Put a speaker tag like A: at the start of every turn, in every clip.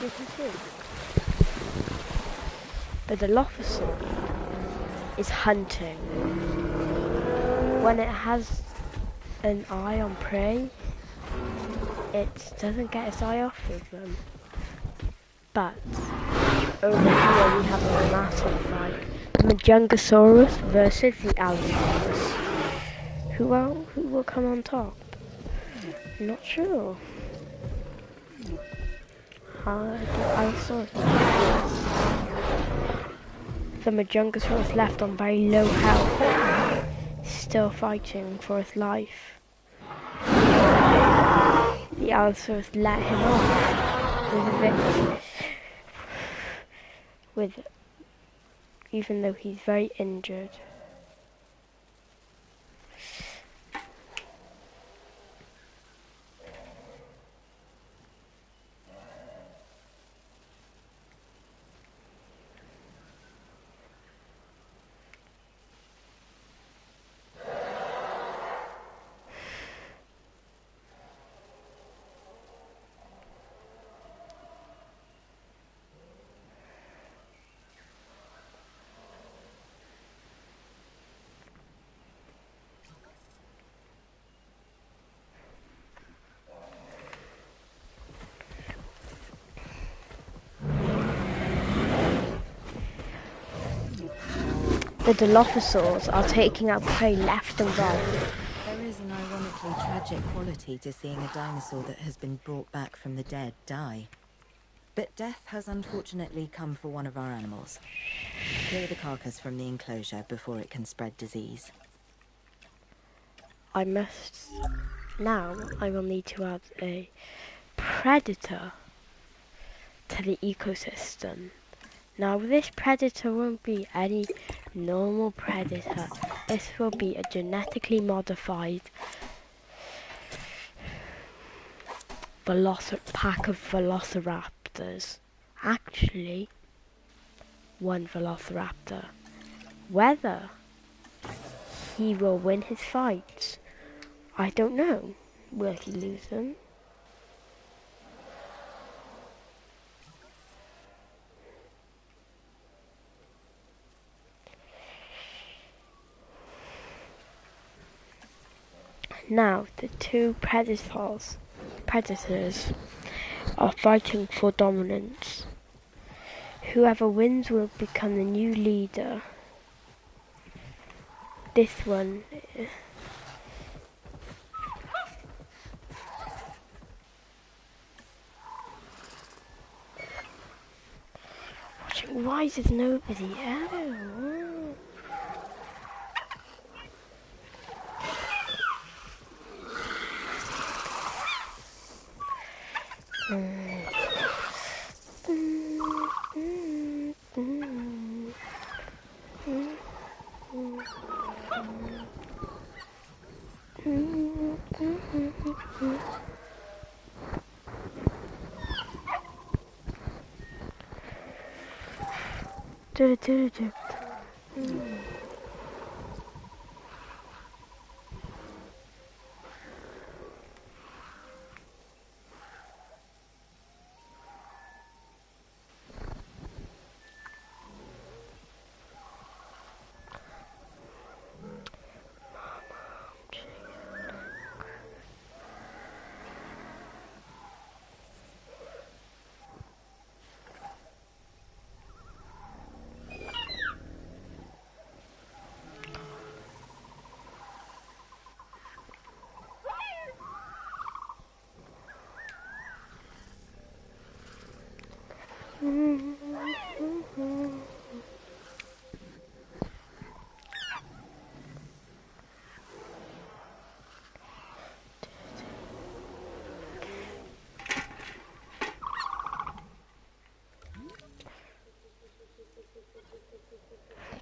A: You can see. The Dilophosaur is hunting. When it has an eye on prey, it doesn't get its eye off of them. But over here we have a massive fight. The Majungasaurus versus the Allosaurus. Who will come on top? Not sure. The Allosaurus. The Majungasaurus left on very low health, still fighting for his life. The Allosaurus let him off with a victory. Even though he's very injured. The Dilophosaurs are taking out prey left and right.
B: There is an ironically tragic quality to seeing a dinosaur that has been brought back from the dead die. But death has unfortunately come for one of our animals. Clear the carcass from the enclosure before it can spread disease.
A: Now I will need to add a predator to the ecosystem. Now this predator won't be any normal predator. This will be a genetically modified pack of velociraptors. Actually, one velociraptor. Whether he will win his fights, I don't know. Will he lose them? Now, the two predators are fighting for dominance. Whoever wins will become the new leader. This one... Why is there nobody? Oh.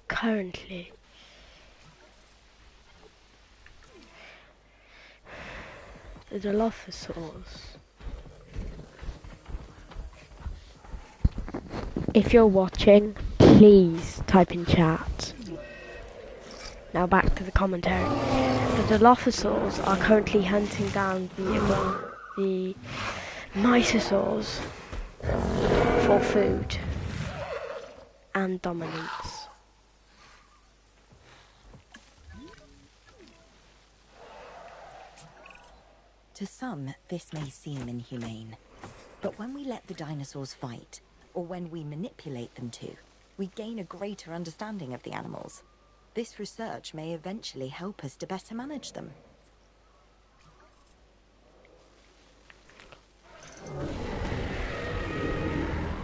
A: Currently, the Dilophosaurs. If you're watching, please type in chat. Now back to the commentary. The Dilophosaurs are currently hunting down the Mysosaurs. for food and dominance.
B: To some, this may seem inhumane. But when we let the dinosaurs fight, or when we manipulate them to, we gain a greater understanding of the animals. This research may eventually help us to better manage them.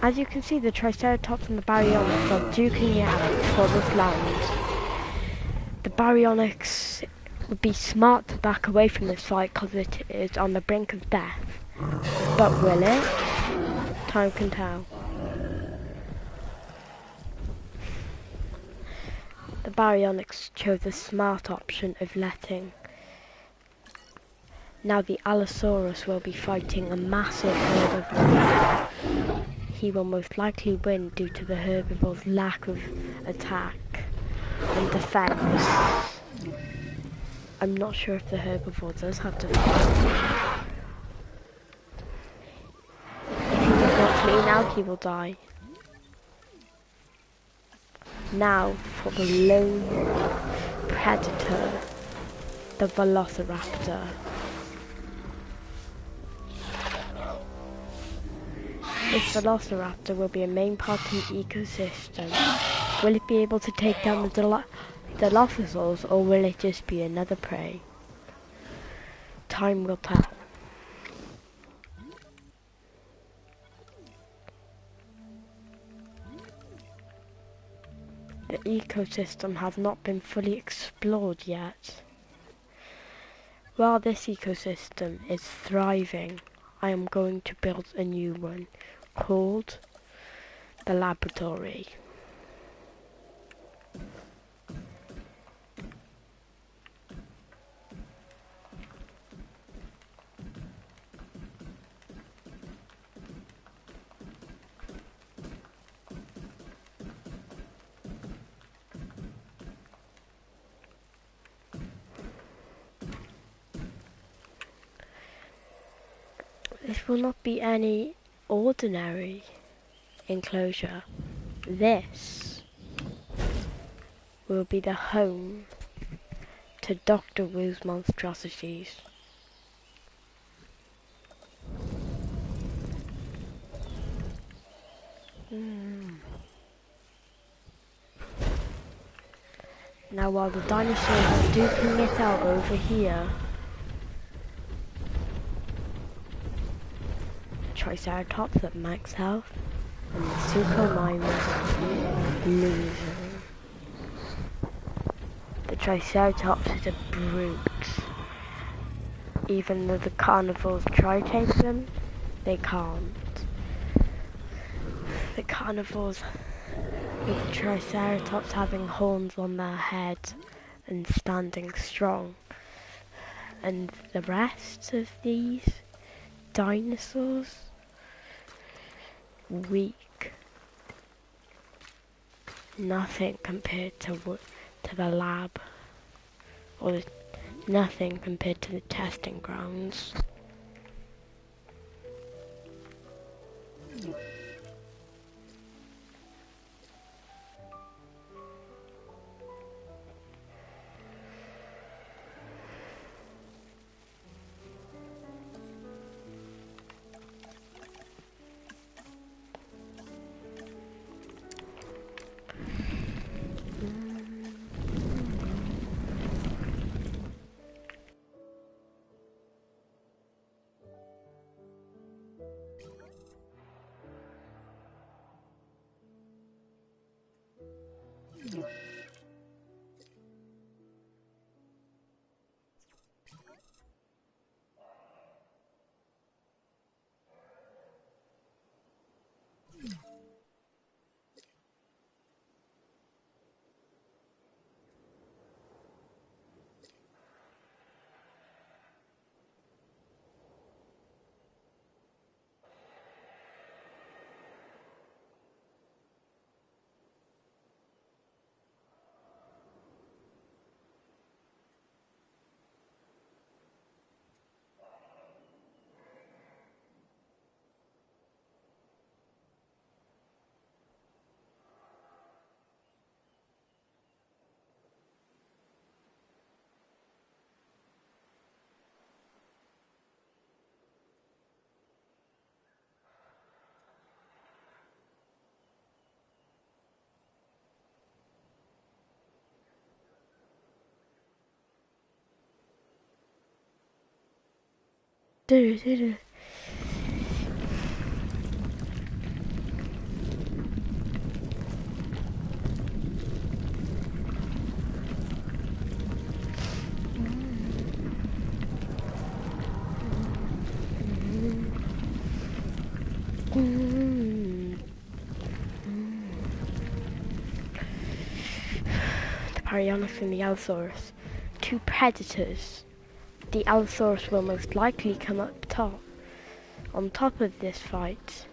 A: As you can see, the Triceratops and the Baryonyx are duking it out for this land. The Baryonyx would be smart to back away from this fight because it is on the brink of death. But will it? Time can tell. The Baryonyx chose the smart option of letting. Now the Allosaurus will be fighting a massive herbivore. He will most likely win due to the herbivore's lack of attack and defense. I'm not sure if the herbivore does have defense. If he does not flee now, he will die. Now for the lone predator, the Velociraptor. This Velociraptor will be a main part of the ecosystem. Will it be able to take down the Dilophosaurs, or will it just be another prey? Time will tell. The ecosystem has not been fully explored yet. While this ecosystem is thriving, I am going to build a new one called the laboratory. This will not be any ordinary enclosure. This will be the home to Dr. Wu's monstrosities. Now while the dinosaurs are duking it out over here, Triceratops at max health, and the Suchomimus losing. The Triceratops is a brute. Even though the carnivores try to take them, they can't. The carnivores, with the Triceratops having horns on their head and standing strong, and the rest of these dinosaurs, weak. Nothing compared to the lab, or nothing compared to the testing grounds. Do, do, do. The Baryonyx and the Allosaurus. Two predators. The Allosaurus will most likely come up top, on top of this fight,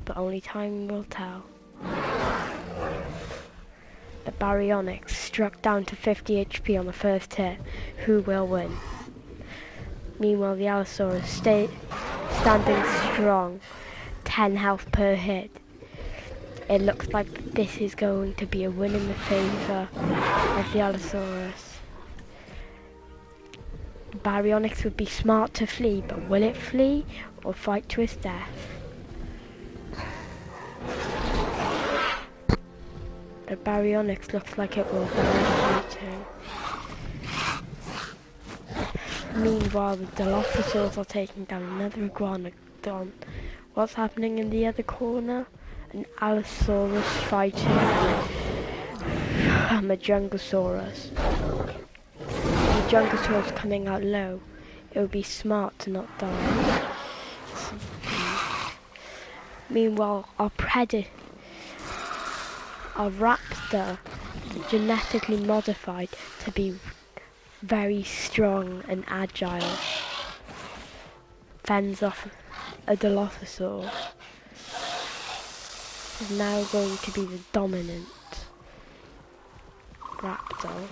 A: but only time will tell. The Baryonyx struck down to 50 HP on the first hit. Who will win? Meanwhile, the Allosaurus standing strong, 10 health per hit. It looks like this is going to be a win in the favour of the Allosaurus. The Baryonyx would be smart to flee, but will it flee or fight to its death? The Baryonyx looks like it will die fighting. Meanwhile, the Dilophosaurs are taking down another iguanodon. What's happening in the other corner? An Allosaurus fighting a Majungasaurus. The Majungasaurus coming out low. It would be smart to not die. Meanwhile, our raptor, genetically modified to be very strong and agile, fends off a Dilophosaur. Is now going to be the dominant raptor.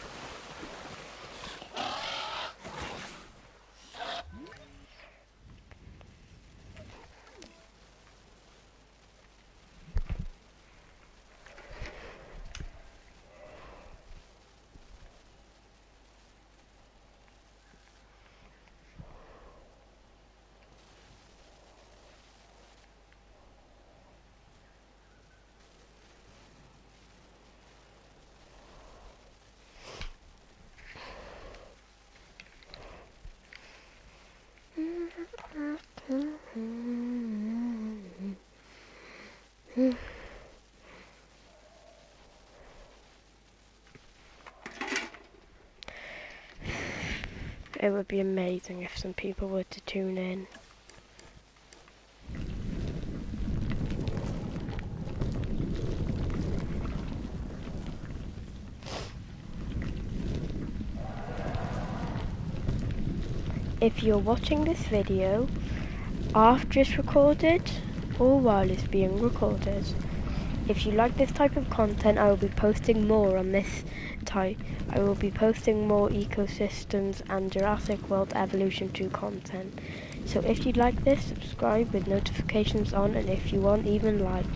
A: It would be amazing if some people were to tune in. If you're watching this video after it's recorded or while it's being recorded, if you like this type of content, I will be posting more on this type. I will be posting more ecosystems and Jurassic World Evolution 2 content. So if you like this, subscribe with notifications on, and if you want, even like.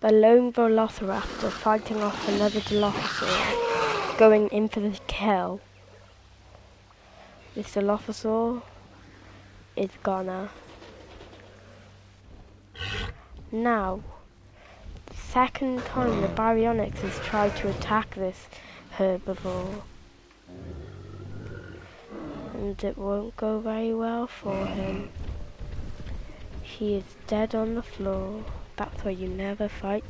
A: The lone Velociraptor fighting off another Dilophosaur, going in for the kill. This Dilophosaur is gonna. Now, the second time the Baryonyx has tried to attack this herbivore, and it won't go very well for him. He is dead on the floor. That's why you never fight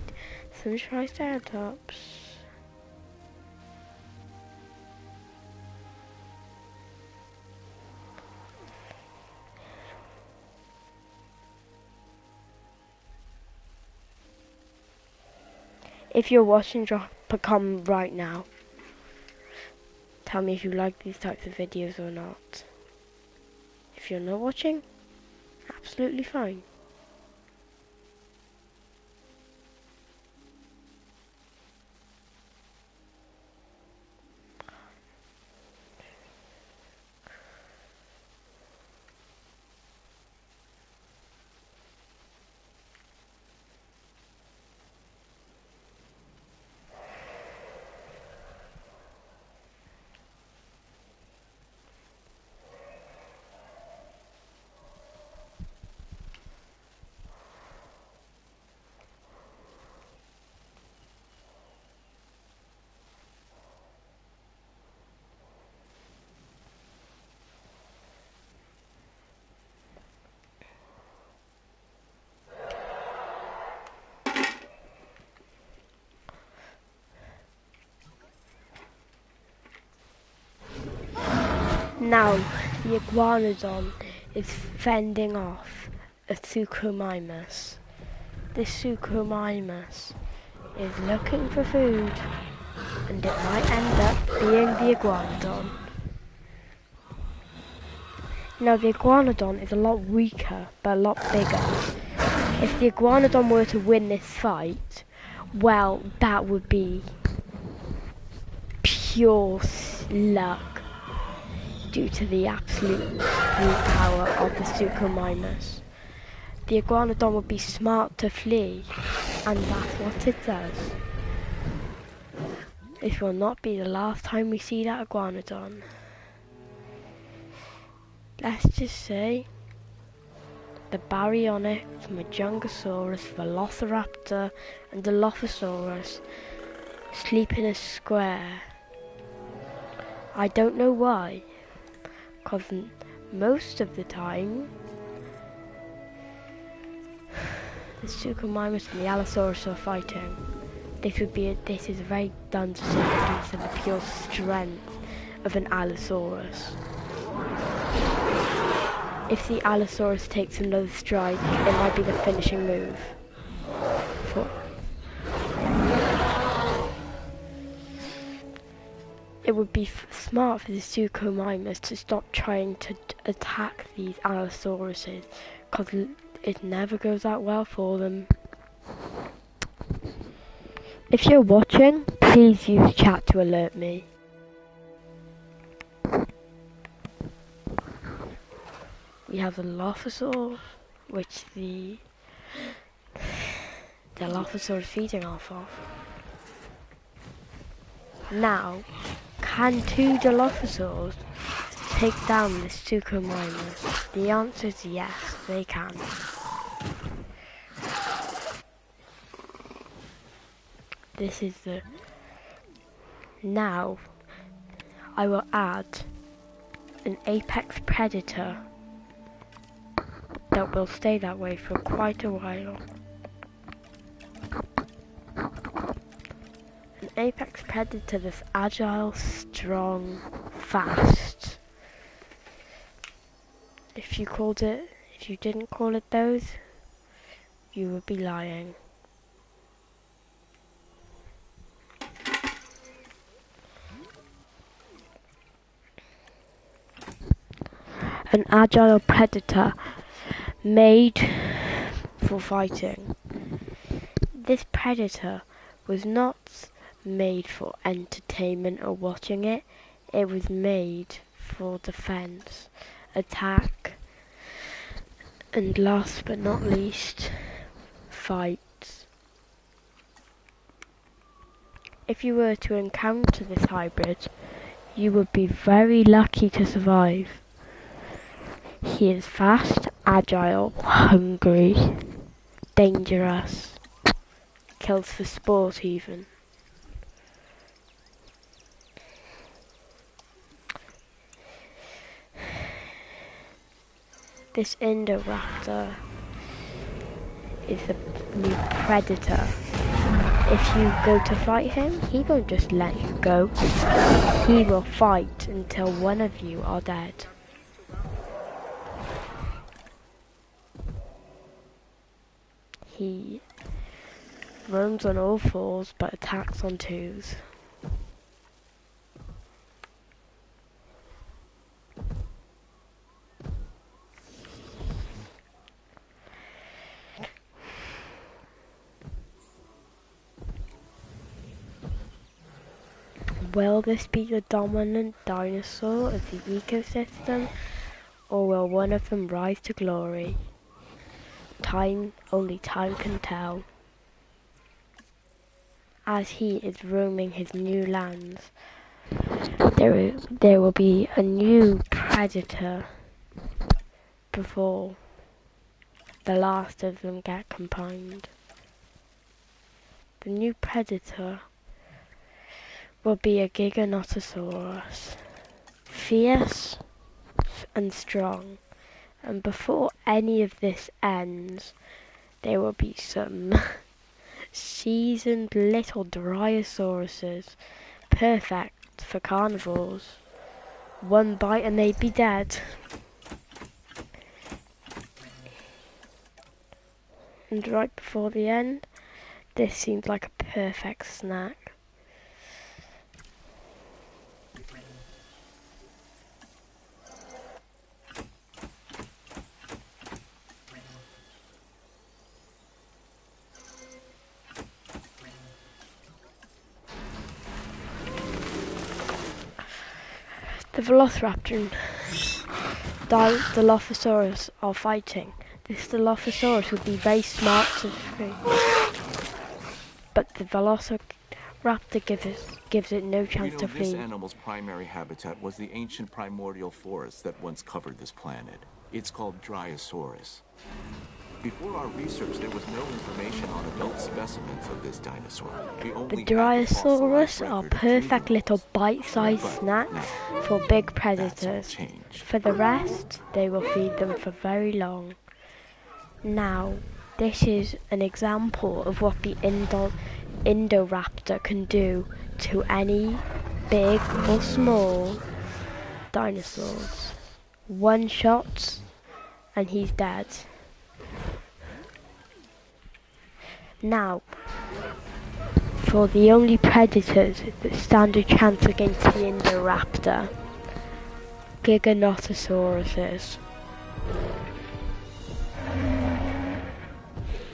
A: some Triceratops. If you're watching, drop a comment right now. Tell me if you like these types of videos or not. If you're not watching, absolutely fine. Now, the iguanodon is fending off a Suchomimus. This Suchomimus is looking for food, and it might end up being the iguanodon. Now, the iguanodon is a lot weaker, but a lot bigger. If the iguanodon were to win this fight, well, that would be pure luck due to the absolute brute power of the Suchomimus. The iguanodon would be smart to flee, and that's what it does. This will not be the last time we see that iguanodon. Let's just say the Baryonyx, Majungasaurus, Velociraptor and Dilophosaurus sleep in a square. I don't know why, because most of the time the Suchomimus and the Allosaurus are fighting. This is a very Dungeons and Dragons and the pure strength of an Allosaurus. If the Allosaurus takes another strike, it might be the finishing move. It would be smart for the Suchomimus to stop trying to attack these Allosauruses, because it never goes that well for them. If you're watching, please use chat to alert me. We have the Dilophosaur, which the Dilophosaur is feeding off of. Now, can two Dilophosaurs take down this Suchomimus? The answer is yes, they can. This is the... Now, I will add an apex predator that will stay that way for quite a while. An apex predator that's agile, strong, fast. If you didn't call it those, you would be lying. An agile predator made for fighting. This predator was not made for entertainment or watching it. It was made for defense, attack, and last but not least, fights. If you were to encounter this hybrid, you would be very lucky to survive. He is fast, agile, hungry, dangerous, kills for sport even. This Indoraptor is the new predator. If you go to fight him, he won't just let you go. He will fight until one of you are dead. He runs on all fours but attacks on twos. Will this be the dominant dinosaur of the ecosystem, or will one of them rise to glory? Only time can tell. As he is roaming his new lands, there will be a new predator before the last of them get combined. The new predator will be a Giganotosaurus, fierce and strong, and before any of this ends, there will be some seasoned little Dryasauruses, perfect for carnivores. One bite and they'd be dead. And right before the end, this seems like a perfect snack. The Velociraptor and Dilophosaurus are fighting. This Dilophosaurus would be very smart to free, but the Velociraptor gives it no chance to
C: This
A: flee.
C: animal's primary habitat was the ancient primordial forest that once covered this planet. It's called Dryosaurus. Before our research, there was no information on adult specimens of this dinosaur.
A: The Dryosaurus are perfect little bite-sized snacks for big predators. For the rest, they will feed them for very long. Now, this is an example of what the Indoraptor can do to any big or small dinosaurs. One shot and he's dead. Now, for the only predators that stand a chance against the Indoraptor, Giganotosauruses.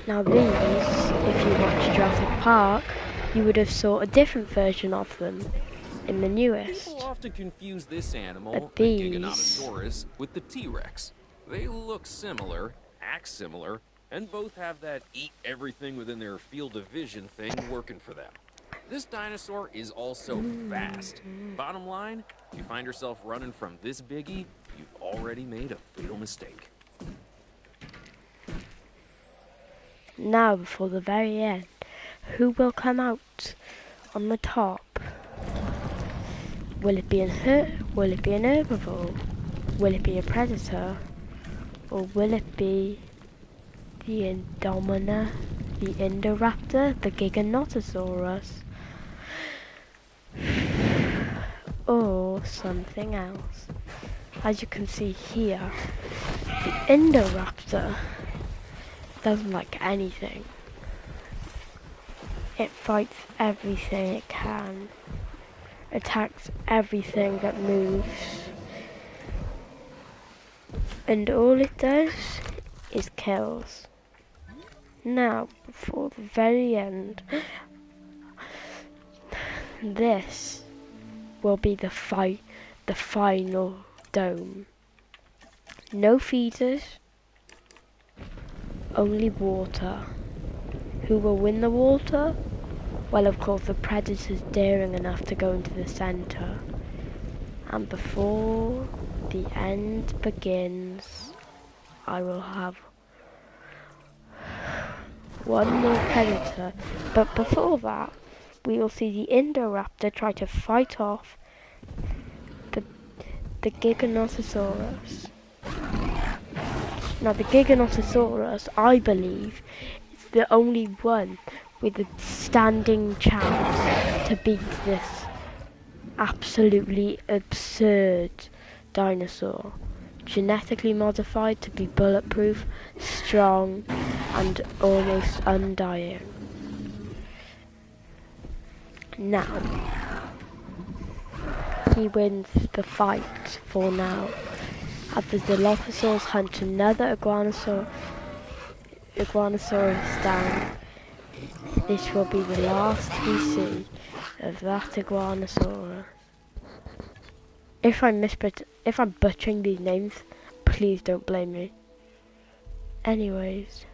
A: Now these, if you watched Jurassic Park, you would have saw a different version of them in the newest.
D: People often confuse this animal,
A: But
D: the
A: these-
D: Giganotosaurus, with the T-Rex. They look similar, act similar, and both have that eat everything within their field of vision thing working for them. This dinosaur is also fast. Bottom line, if you find yourself running from this biggie, you've already made a fatal mistake.
A: Now, before the very end, who will come out on the top? Will it be an herbivore? Will it be a predator? Or will it be the Indoraptor, the Giganotosaurus? Or something else? As you can see here, the Indoraptor doesn't like anything. It fights everything it can, attacks everything that moves, and all it does is kills. Now, before the very end, this will be the final dome. No feeders, only water. Who will win the water? Well, of course, the predator's daring enough to go into the center. And before the end begins, I will have one more predator. But before that, we will see the Indoraptor try to fight off the Giganotosaurus. Now, the Giganotosaurus, I believe, is the only one with a standing chance to beat this absolutely absurd dinosaur. Genetically modified to be bulletproof, strong, and almost undying. Now, he wins the fight for now. As the Dilophosaurus hunt another Iguanosaurus down, this will be the last we see of that Iguanosaurus. If I'm butchering these names, please don't blame me. Anyways,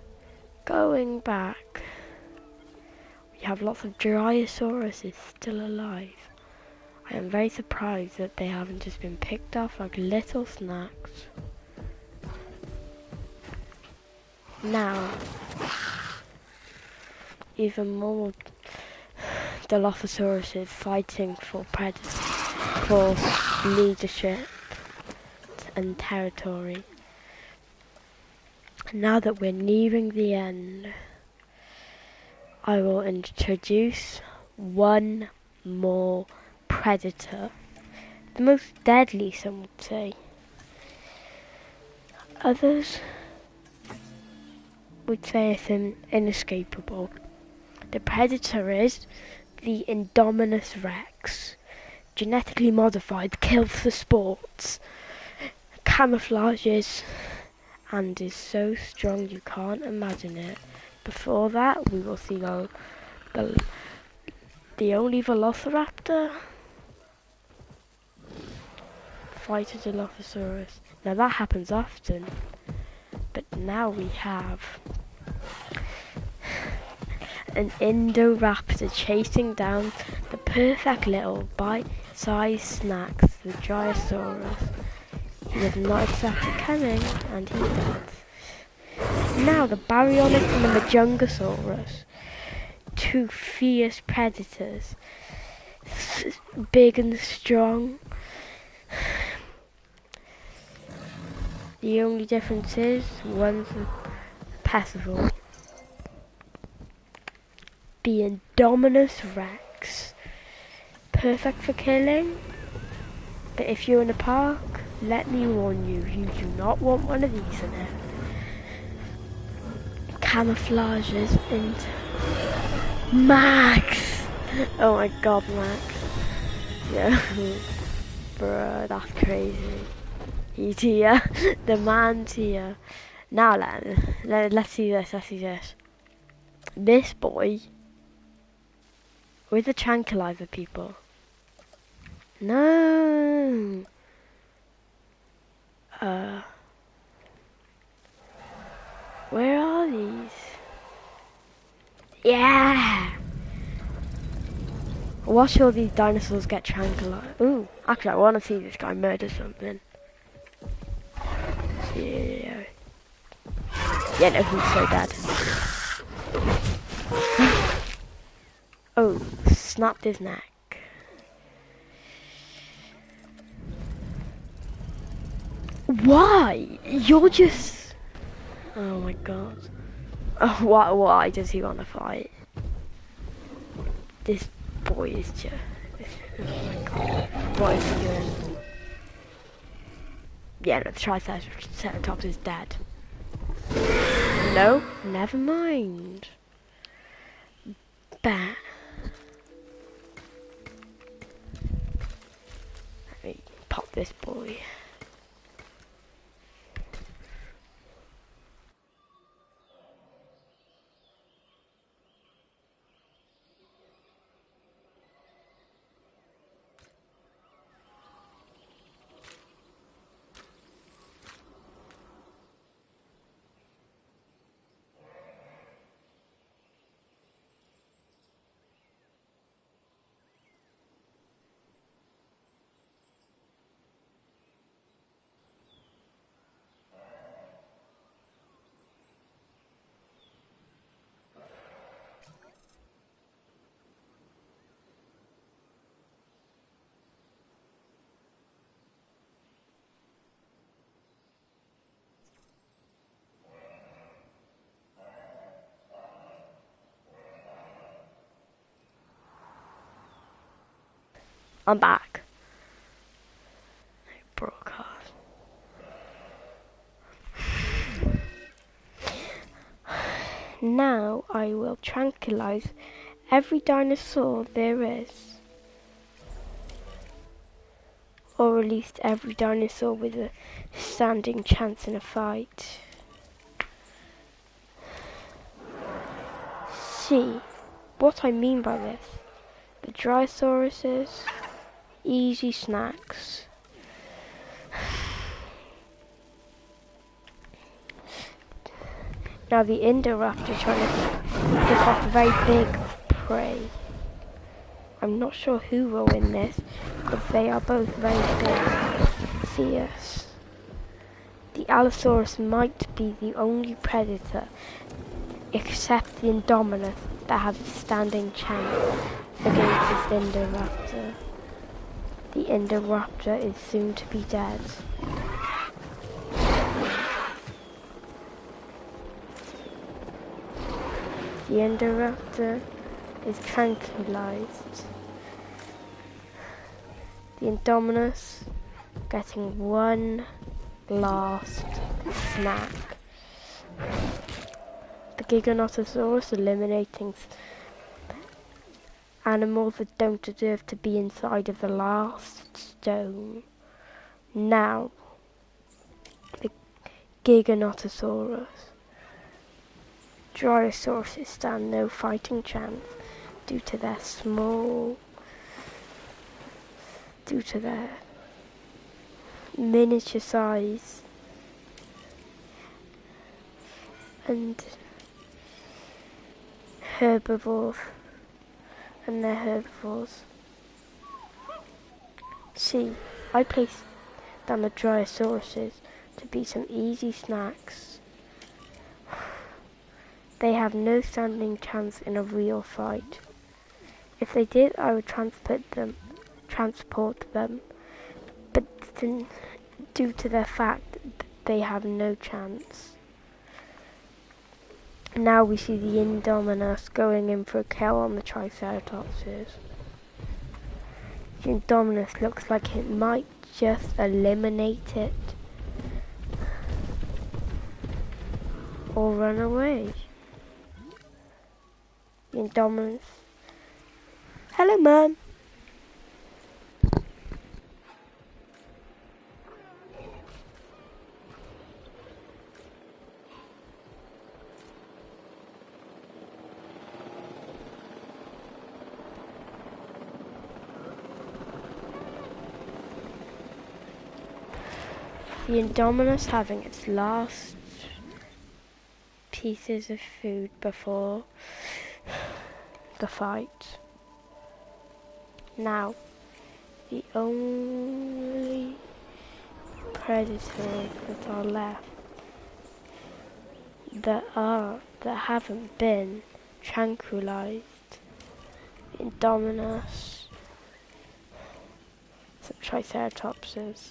A: going back, we have lots of Dryosauruses still alive. I am very surprised that they haven't just been picked off like little snacks. Now, even more Dilophosaurus fighting for leadership and territory. Now that we're nearing the end, I will introduce one more predator The most deadly, some would say. Others would say it's inescapable. The predator is the Indominus Rex, genetically modified, kills for sports, camouflages, and is so strong you can't imagine it. Before that, we will see the only velociraptor fight a Dilophosaurus. Now that happens often, but now we have an Indoraptor chasing down the perfect little bite-sized snacks, the Dryosaurus. He was not exactly cunning, and he's dead. Now the Baryonyx and the Majungasaurus, two fierce predators, big and strong. The only difference is one's passable. The Indominus Rex, perfect for killing, but if you're in a park, let me warn you, you do not want one of these in it. Camouflages into Max! Oh my god, Max. Yeah. Bruh, that's crazy. He's here. The man's here. Now let's see this, This boy with the tranquilizer, people. No. Where are these? Yeah. Watch all these dinosaurs get tranquilized. Ooh, actually, I want to see this guy murder something. Yeah. Yeah, no, he's so dead. Oh, snapped his neck. Why? You're just... Oh my god. Oh, why does he want to fight? This boy is just... Oh my god. What is he doing? Yeah, no, the Triceratops is dead. No, never mind. Bat. Let me pop this boy. I'm back. Broadcast. Now I will tranquilize every dinosaur there is. Or at least every dinosaur with a standing chance in a fight. See what I mean by this. The Drysauruses, easy snacks. Now the Indoraptor trying to pick off a very big prey. I'm not sure who will win this, but they are both very big, fierce. The Allosaurus might be the only predator, except the Indominus, that has a standing chance against this Indoraptor. The Indoraptor is soon to be dead. The Indoraptor is tranquilized. The Indominus getting one last snack. The Giganotosaurus eliminating animals that don't deserve to be inside of the last stone. Now, the Giganotosaurus. Dryasauruses stand no fighting chance due to their miniature size and herbivores, and they're herbivores. See, I placed down the Dryasauruses to be some easy snacks. They have no standing chance in a real fight. If they did, I would transport them, but then, due to their fact that they have no chance. Now we see the Indominus going in for a kill on the Triceratopses. The Indominus looks like it might just eliminate it or run away. The Indominus. Hello, Mum. The Indominus having its last pieces of food before the fight. Now, the only predators that are left that haven't been tranquilized. The Indominus, some Triceratopses,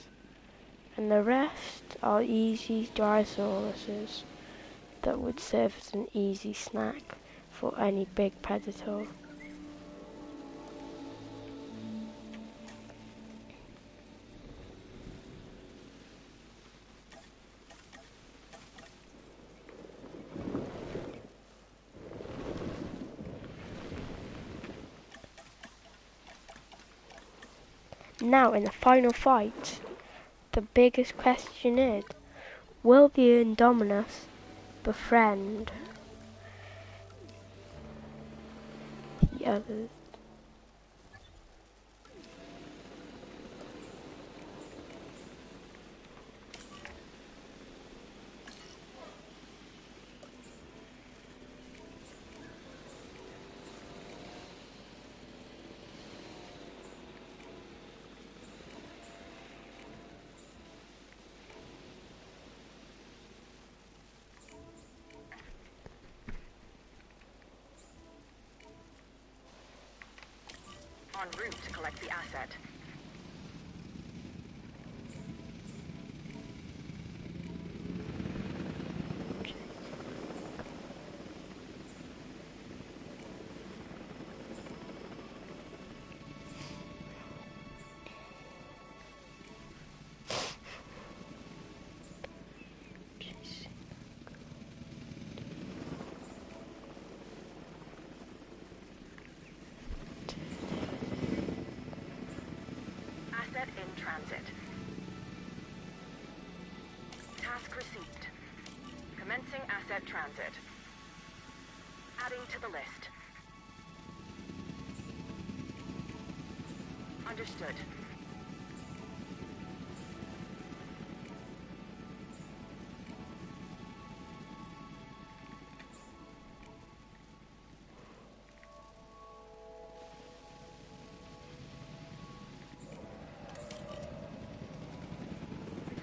A: and the rest are easy Dryasauruses that would serve as an easy snack for any big predator. Now in the final fight, the biggest question is, will the Indominus befriend the others?
E: En route to collect the asset. Asset in transit. Task received. Commencing asset transit. Adding to the list. Understood.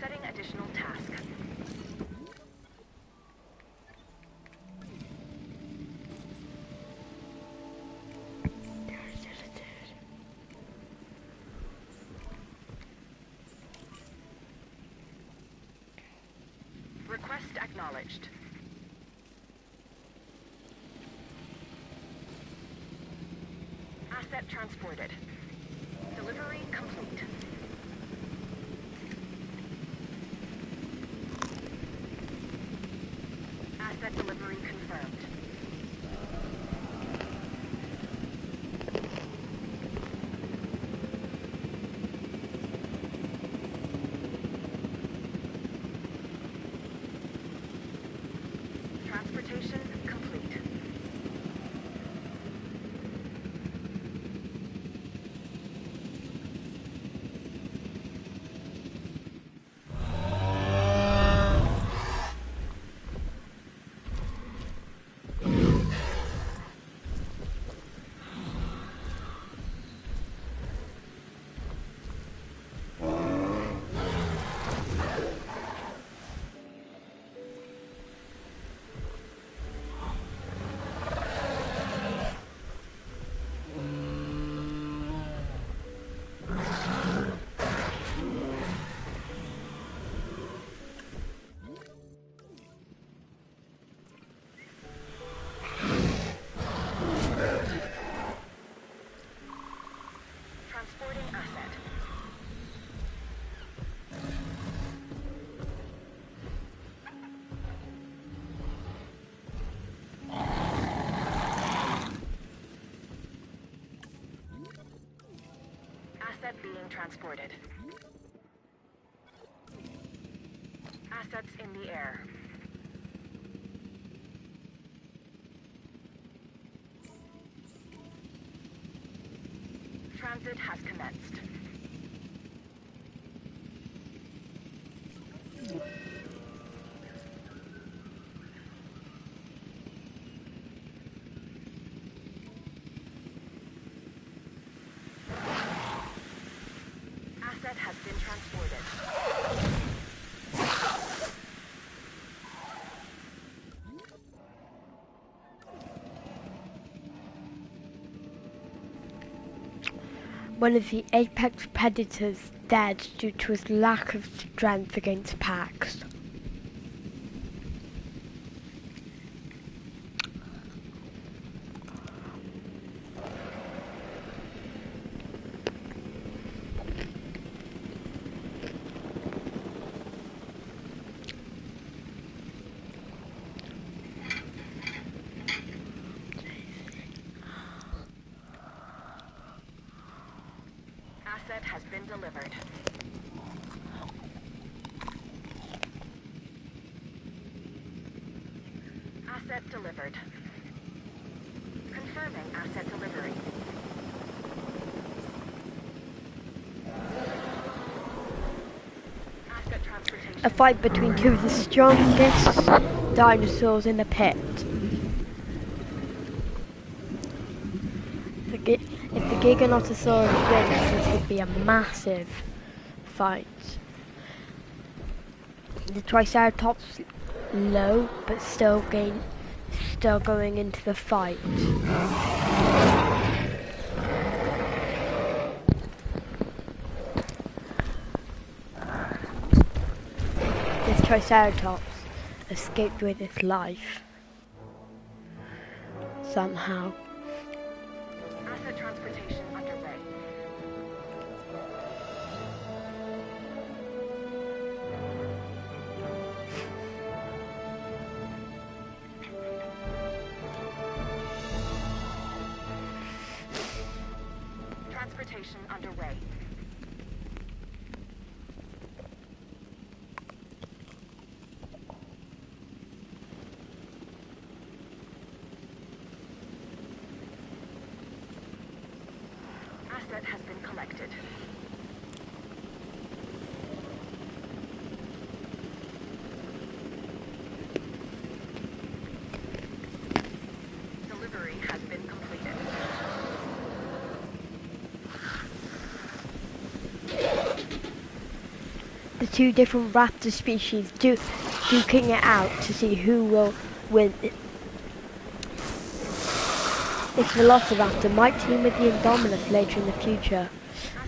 E: Setting additional task. Request acknowledged. Asset transported. Delivery complete. Asset delivery confirmed. Transportation complete. Transporting asset. Asset being transported. Assets in the air. Transit has commenced. Asset has been transported.
A: One of the apex predators dead due to his lack of strength against packs.
E: Asset has been delivered. Asset delivered. Confirming asset delivery. Asset transportation.
A: A fight between two of the strongest dinosaurs in the pit. If the Giganotosaurus wins, this would be a massive fight. The Triceratops low, but still going into the fight. This Triceratops escaped with its life somehow.
E: Asset transportation underway. Transportation underway. Asset has been collected. Delivery has been completed.
A: The two different raptor species duking it out to see who will win. This Velociraptor might team with the Indominus later in the future,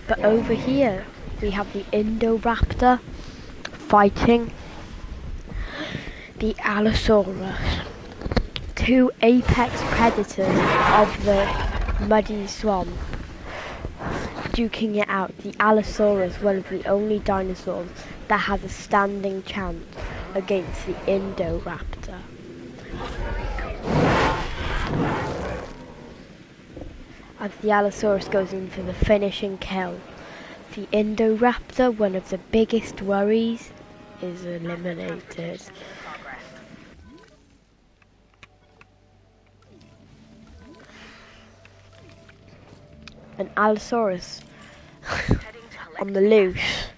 A: but over here we have the Indoraptor fighting the Allosaurus, two apex predators of the muddy swamp. duking it out. The Allosaurus, one of the only dinosaurs that has a standing chance against the Indoraptor. As the Allosaurus goes in for the finishing kill, the Indoraptor, one of the biggest worries, is eliminated.
E: Transportation in progress.
A: An Allosaurus
E: Heading to
A: on the
E: collect
A: loose.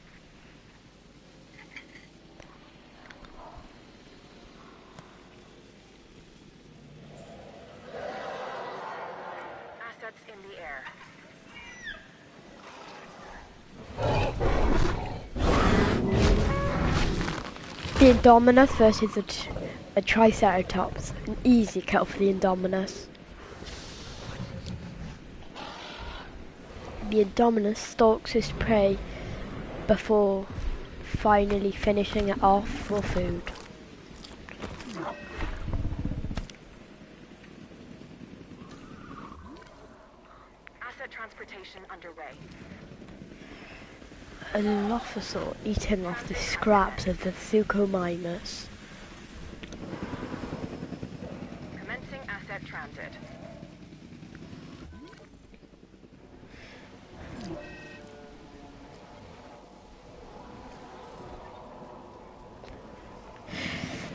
E: assets in the air.
A: The Indominus versus a Triceratops. An easy kill for the Indominus. The Indominus stalks his prey before finally finishing it off for food.
E: Asset transportation underway.
A: A Dilophosaur eating off the scraps of the Thucomimus.
E: Commencing asset transit.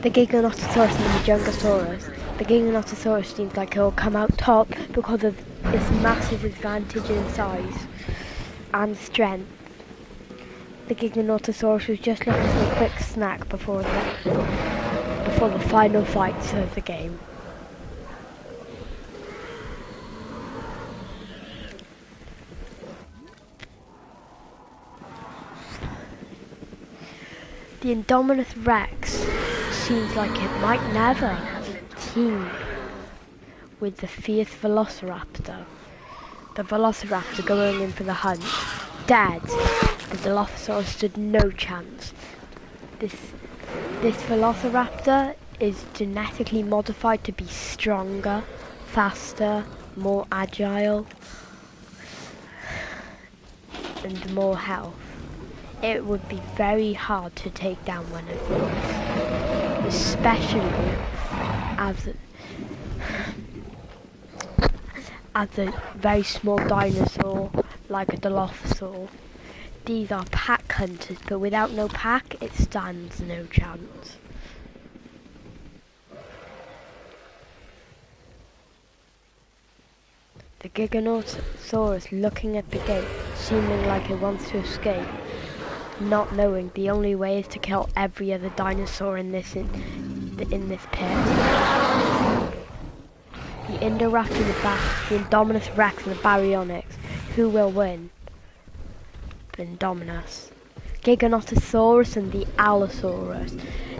A: The Giganotosaurus and the Jungosaurus. The Giganotosaurus seems like it'll come out top because of its massive advantage in size and strength. The Giganotosaurus was just looking for a quick snack before the final fights of the game. The Indominus Rex seems like it might never team with the fierce Velociraptor. The Velociraptor going in for the hunt. Dead. The Dilophosaurus stood no chance. This Velociraptor is genetically modified to be stronger, faster, more agile, and more health. It would be very hard to take down one of these, especially as a very small dinosaur like a Dilophosaur. These are pack hunters, but without no pack, it stands no chance. The Giganotosaurus looking at the gate, seeming like it wants to escape, not knowing the only way is to kill every other dinosaur in this pit. The Indoraptor, the Indominus Rex and the Baryonyx. Who will win? The Indominus. Giganotosaurus and the Allosaurus.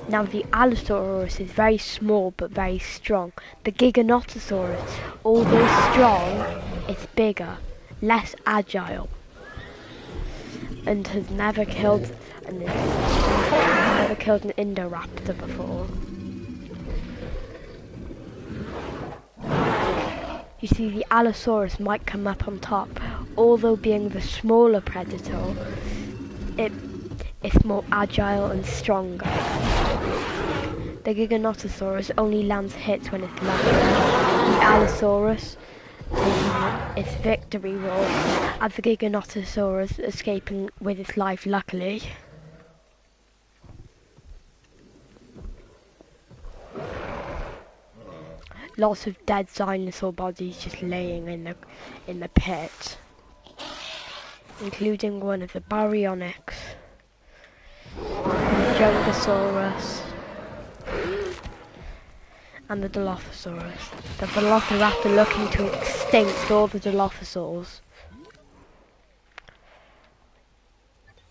A: Now the Allosaurus is very small but very strong. The Giganotosaurus, although strong, is bigger, less agile, and has never killed an Indoraptor before. You see, the Allosaurus might come up on top, although being the smaller predator, it's more agile and stronger. The Giganotosaurus only lands hits when it's lucky. The Allosaurus taking its victory roll as the Giganotosaurus escaping with its life luckily. Lots of dead dinosaur bodies just laying in the pit, including one of the Baryonyx, the Jungosaurus, and the Dilophosaurus. The Velociraptor looking to extinct all the Dilophosaurs.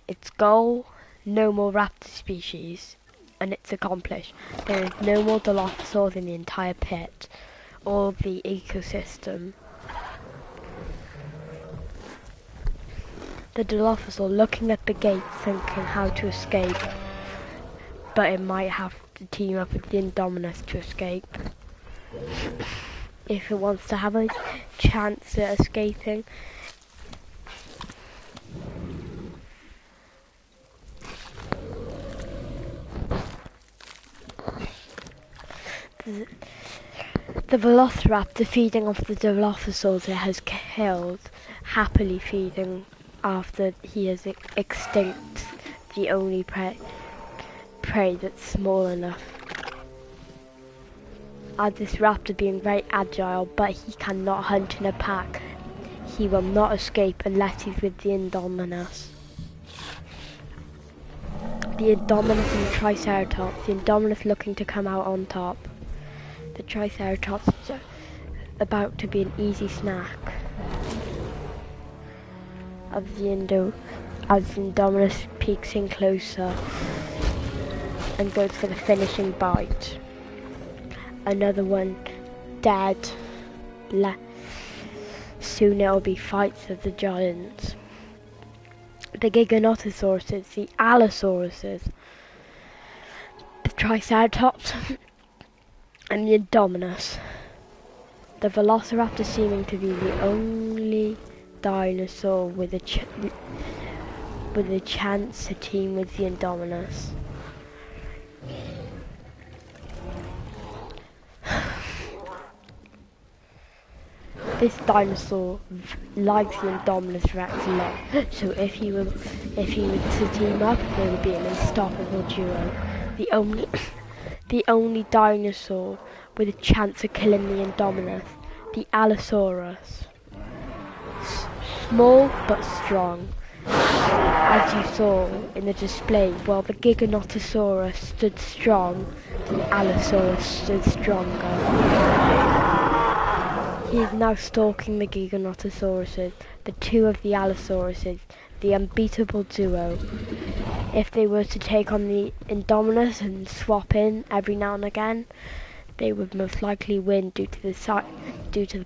A: Its goal, no more raptor species, and it's accomplished. There is no more Dilophosaurs in the entire pit, or the ecosystem. The Dilophosaur looking at the gate thinking how to escape, but it might have to team up with the Indominus to escape. If it wants to have a chance at escaping. The velociraptor feeding off the dilophosaurs it has killed, happily feeding after he has extinct the only prey that's small enough. This raptor being very agile, but he cannot hunt in a pack. He will not escape unless he's with the Indominus. The Indominus and the Triceratops. The Indominus looking to come out on top. The Triceratops is about to be an easy snack of the as the Indominus peeks in closer and goes for the finishing bite. Another one dead. Soon it'll be fights of the giants. The Giganotosauruses, the Allosauruses, the Triceratops, and the Indominus. The Velociraptor seeming to be the only dinosaur with a chance to team with the Indominus. This dinosaur likes the Indominus Rex a lot, so if he were to team up, they would be an unstoppable duo. The only dinosaur with a chance of killing the Indominus, the Allosaurus. Small but strong. As you saw in the display, while the Giganotosaurus stood strong, the Allosaurus stood stronger. He is now stalking the Giganotosauruses, the two of the Allosauruses, the unbeatable duo. If they were to take on the Indominus and swap in every now and again, they would most likely win due to the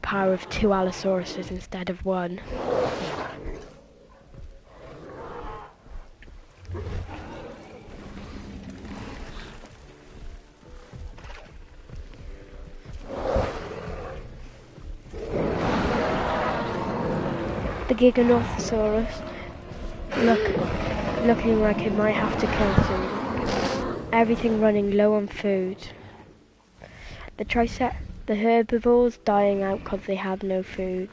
A: power of two Allosauruses instead of one. The Giganotosaurus looking like it might have to kill soon. Everything running low on food. The herbivores dying out because they have no food.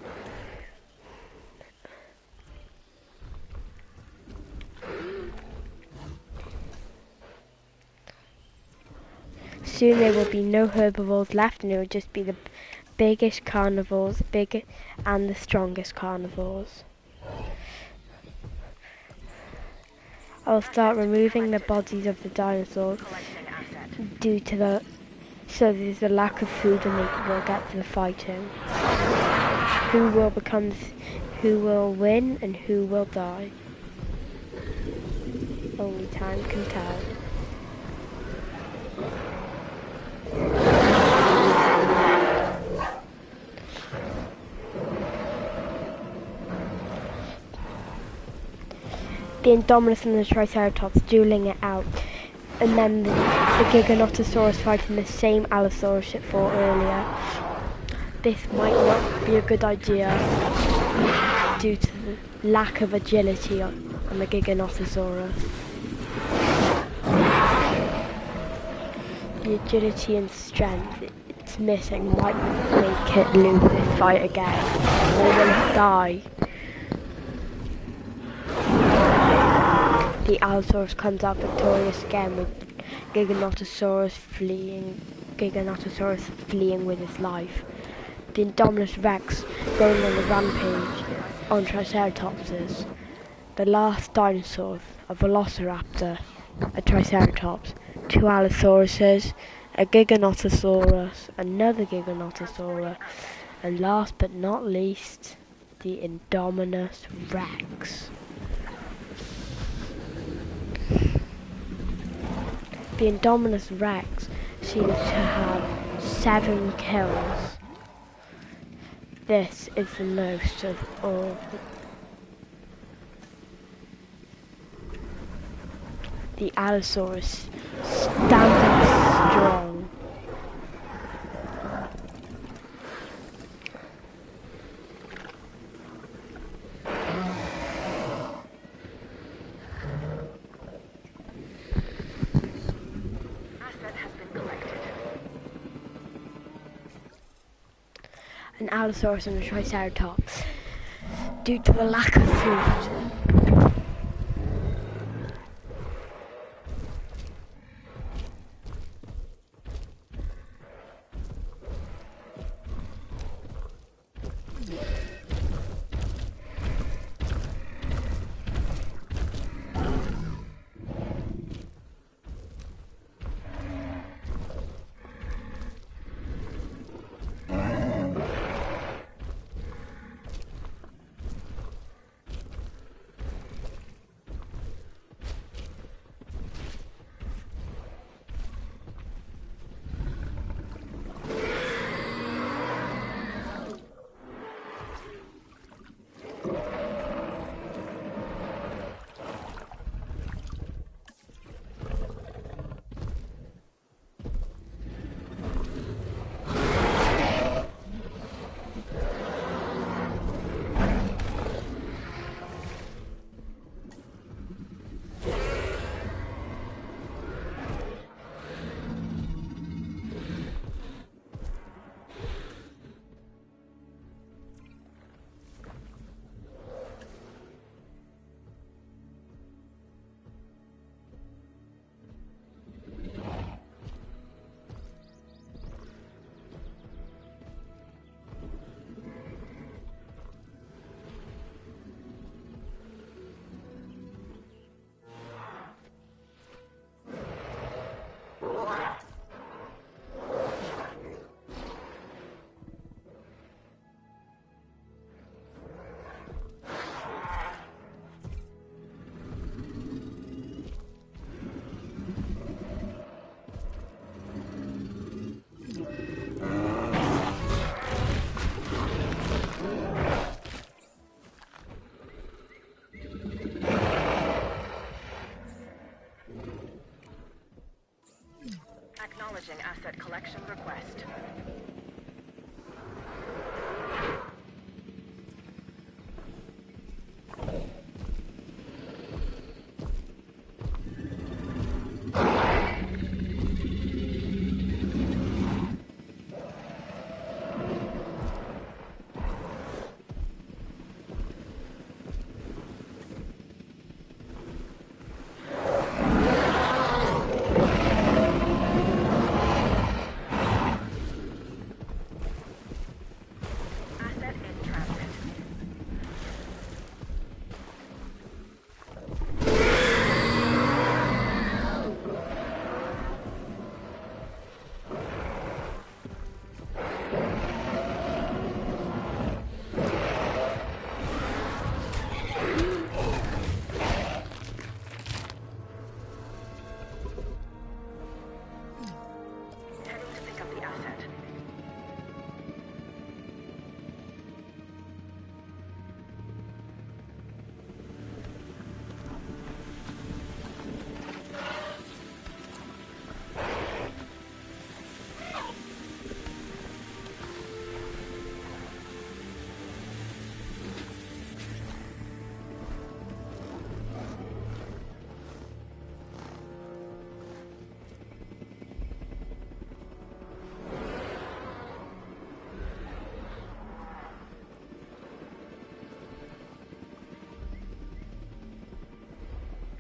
A: Soon there will be no herbivores left, and it will just be the biggest carnivores, and the strongest carnivores. I'll start removing the bodies of the dinosaurs so there's a lack of food and they will get to the fighting. Who will win and who will die? Only time can tell. The Indominus and the Triceratops dueling it out, and then the Giganotosaurus fighting the same Allosaurus it fought earlier. This might not be a good idea due to the lack of agility on the Giganotosaurus. The agility and strength it's missing might make it lose this fight again, or will it die? The Allosaurus comes out victorious again with Giganotosaurus fleeing with his life. The Indominus Rex going on the rampage on Triceratopses. The last dinosaurs, a Velociraptor, a Triceratops, two Allosauruses, a Giganotosaurus, another Giganotosaurus, and last but not least, the Indominus Rex. The Indominus Rex seems to have 7 kills. This is the most of all. The Allosaurus standing strong. an Allosaurus and a Triceratops due to a lack of food.
E: Acknowledging asset collection request. Asset in transit. Heading to pick up the asset.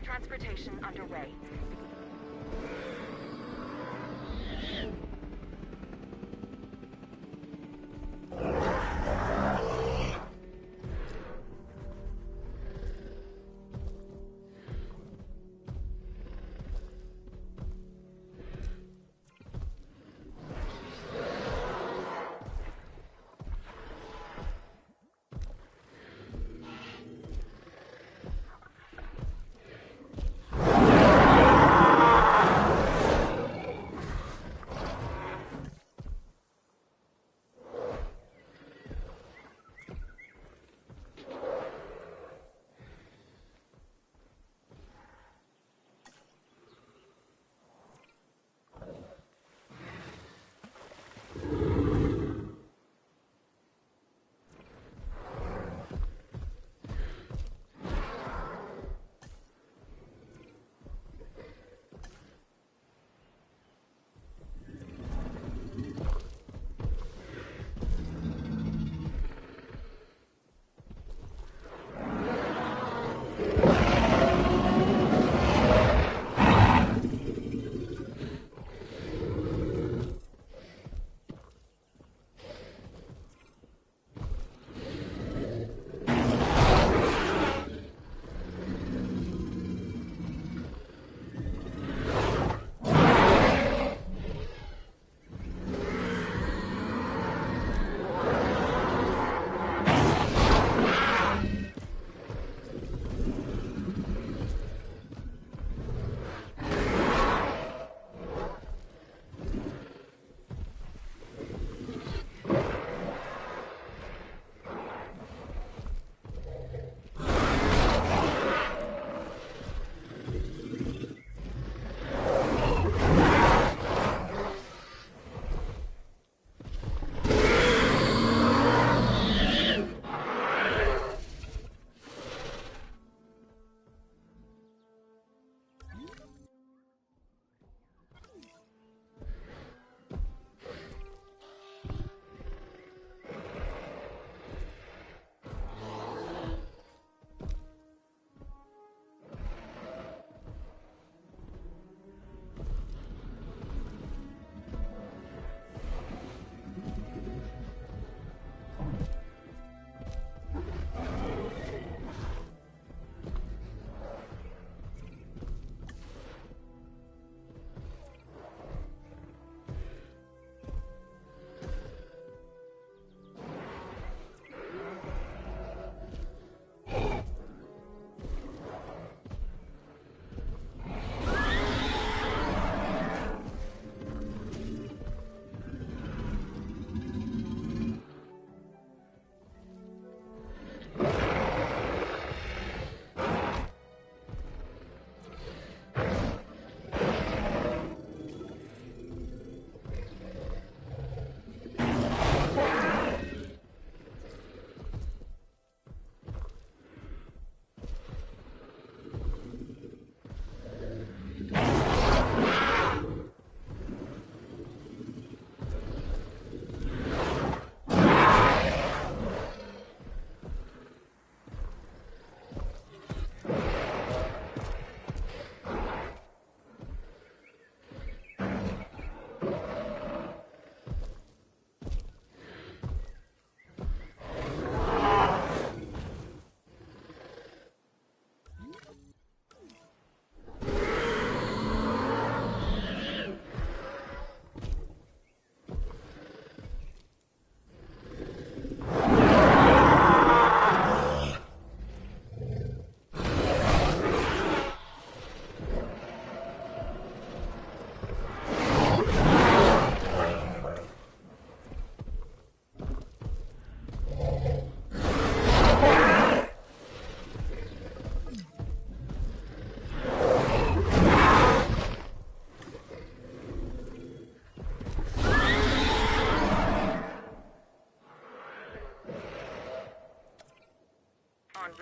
E: Transportation underway.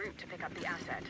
E: route to pick up the asset.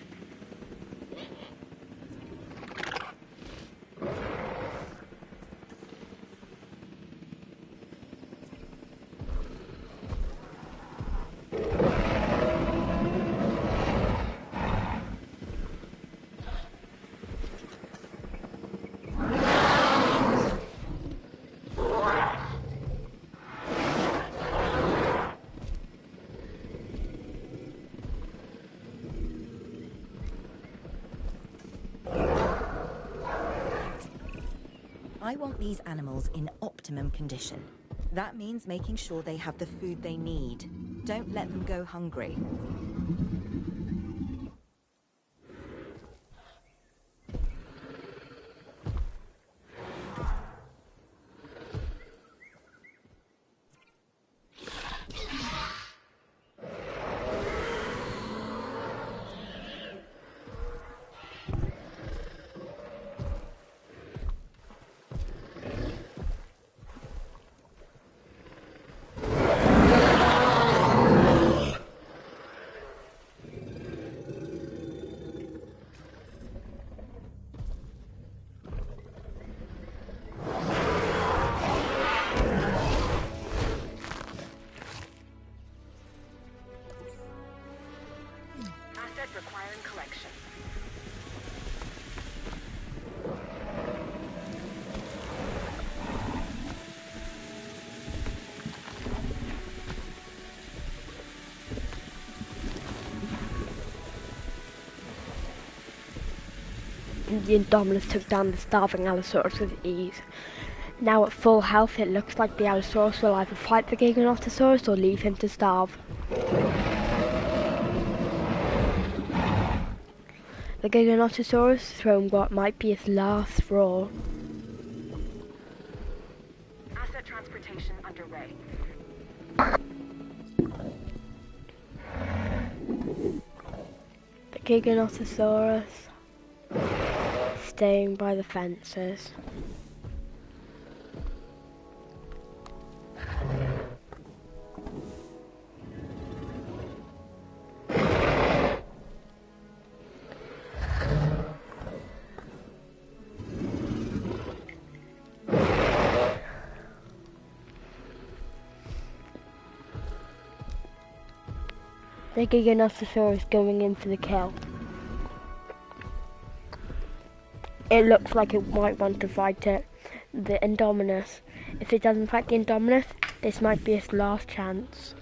B: I want these animals in optimum condition. That means making sure they have the food they need. Don't let them go hungry.
E: Asset requiring collection.
A: The Indominus took down the starving Allosaurus with ease. Now at full health, it looks like the Allosaurus will either fight the Giganotosaurus or leave him to starve. The Giganotosaurus thrown what might be its last roar.
E: Asset transportation underway.
A: The Giganotosaurus staying by the fences. The Giganotosaurus going in for the kill. It looks like it might want to fight it. The Indominus. If it doesn't fight the Indominus, this might be its last chance.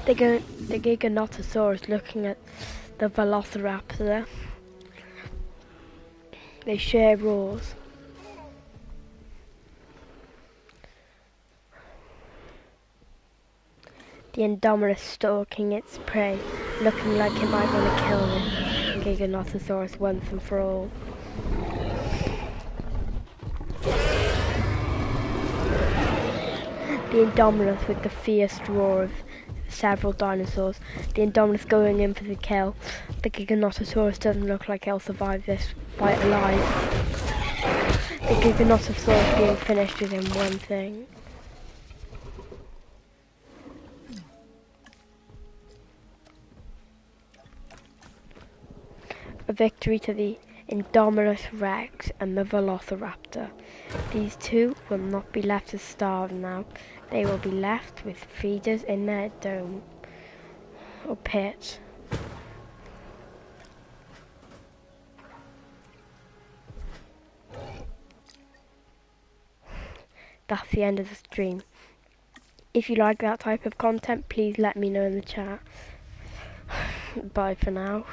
A: The Giganotosaurus looking at the Velociraptor. They share roars. The Indominus stalking its prey, looking like it might want to kill the Giganotosaurus once and for all. The Indominus with the fierce roar of several dinosaurs. The Indominus going in for the kill. The Giganotosaurus doesn't look like it'll survive this fight alive. The Giganotosaurus being finished within one thing. A victory to the Indominus Rex and the Velociraptor. These two will not be left to starve now. They will be left with feeders in their dome or pit. That's the end of the stream. If you like that type of content, please let me know in the chat. Bye for now.